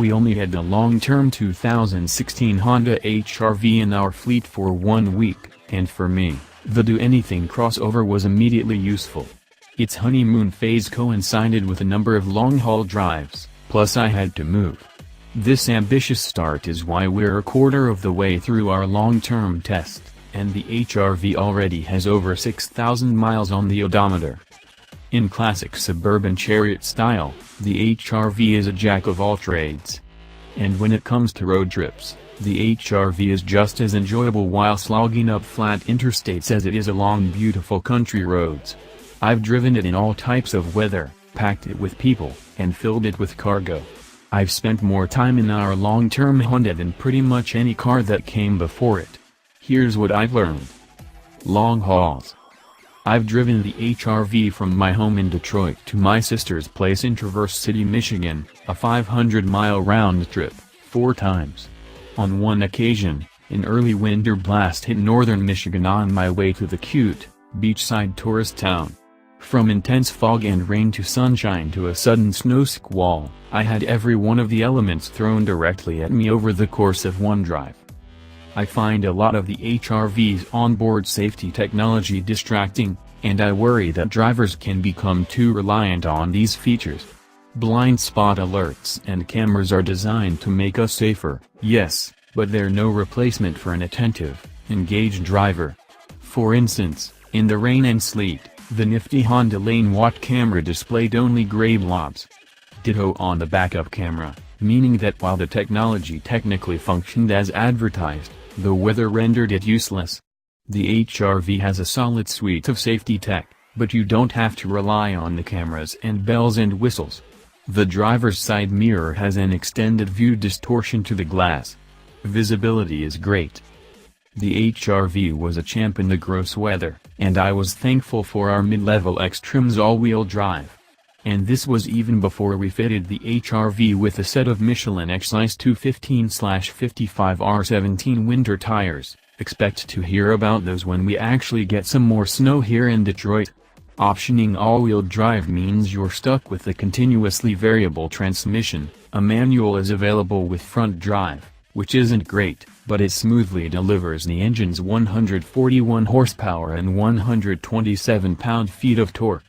We only had a long-term 2016 Honda HRV in our fleet for 1 week, and for me, the do-anything crossover was immediately useful. Its honeymoon phase coincided with a number of long-haul drives, plus I had to move. This ambitious start is why we're a quarter of the way through our long-term test, and the HRV already has over 6,000 miles on the odometer. In classic suburban chariot style, the HRV is a jack of all trades. And when it comes to road trips, the HRV is just as enjoyable while slogging up flat interstates as it is along beautiful country roads. I've driven it in all types of weather, packed it with people, and filled it with cargo. I've spent more time in our long-term Honda than pretty much any car that came before it. Here's what I've learned. Long hauls. I've driven the HRV from my home in Detroit to my sister's place in Traverse City, Michigan, a 500-mile round trip, 4 times. On one occasion, an early winter blast hit northern Michigan on my way to the cute, beachside tourist town. From intense fog and rain to sunshine to a sudden snow squall, I had every one of the elements thrown directly at me over the course of one drive. I find a lot of the HRV's onboard safety technology distracting, and I worry that drivers can become too reliant on these features. Blind spot alerts and cameras are designed to make us safer, yes, but they're no replacement for an attentive, engaged driver. For instance, in the rain and sleet, the nifty Honda Lane Watch camera displayed only gray blobs. Ditto on the backup camera, meaning that while the technology technically functioned as advertised, the weather rendered it useless. The HRV has a solid suite of safety tech, but you don't have to rely on the cameras and bells and whistles. The driver's side mirror has an extended view distortion to the glass. Visibility is great. The HRV was a champ in the gross weather, and I was thankful for our mid-level X trim's all-wheel drive. And this was even before we fitted the HRV with a set of Michelin X-Ice 215/55R17 winter tires. Expect to hear about those when we actually get some more snow here in Detroit. Optioning all-wheel drive means you're stuck with the continuously variable transmission. A manual is available with front drive, which isn't great, but it smoothly delivers the engine's 141 horsepower and 127 pound-feet of torque.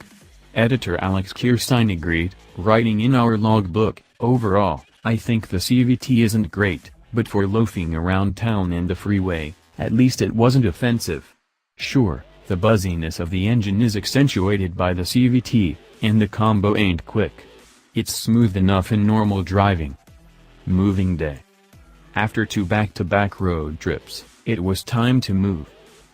Editor Alex Kirstein agreed, writing in our logbook, "Overall, I think the CVT isn't great, but for loafing around town and the freeway, at least it wasn't offensive. Sure, the buzziness of the engine is accentuated by the CVT, and the combo ain't quick. It's smooth enough in normal driving." Moving day. After 2 back-to-back road trips, it was time to move.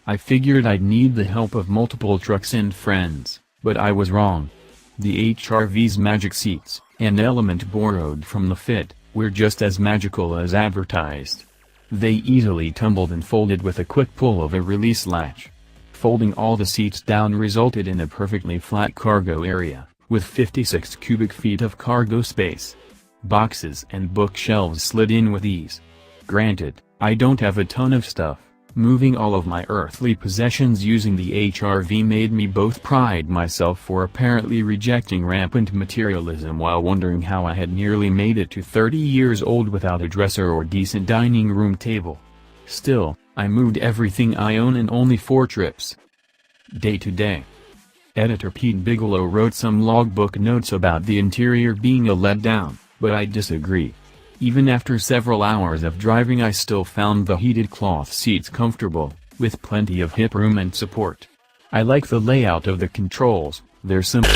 I figured I'd need the help of multiple trucks and friends, but I was wrong. The HRV's magic seats, an element borrowed from the Fit, were just as magical as advertised. They easily tumbled and folded with a quick pull of a release latch. Folding all the seats down resulted in a perfectly flat cargo area, with 56 cubic feet of cargo space. Boxes and bookshelves slid in with ease. Granted, I don't have a ton of stuff. Moving all of my earthly possessions using the HRV made me both pride myself for apparently rejecting rampant materialism while wondering how I had nearly made it to 30 years old without a dresser or decent dining room table. Still, I moved everything I own in only 4 trips. Day to day. Editor Pete Bigelow wrote some logbook notes about the interior being a letdown, but I disagree. Even after several hours of driving I still found the heated cloth seats comfortable, with plenty of hip room and support. I like the layout of the controls, they're simple.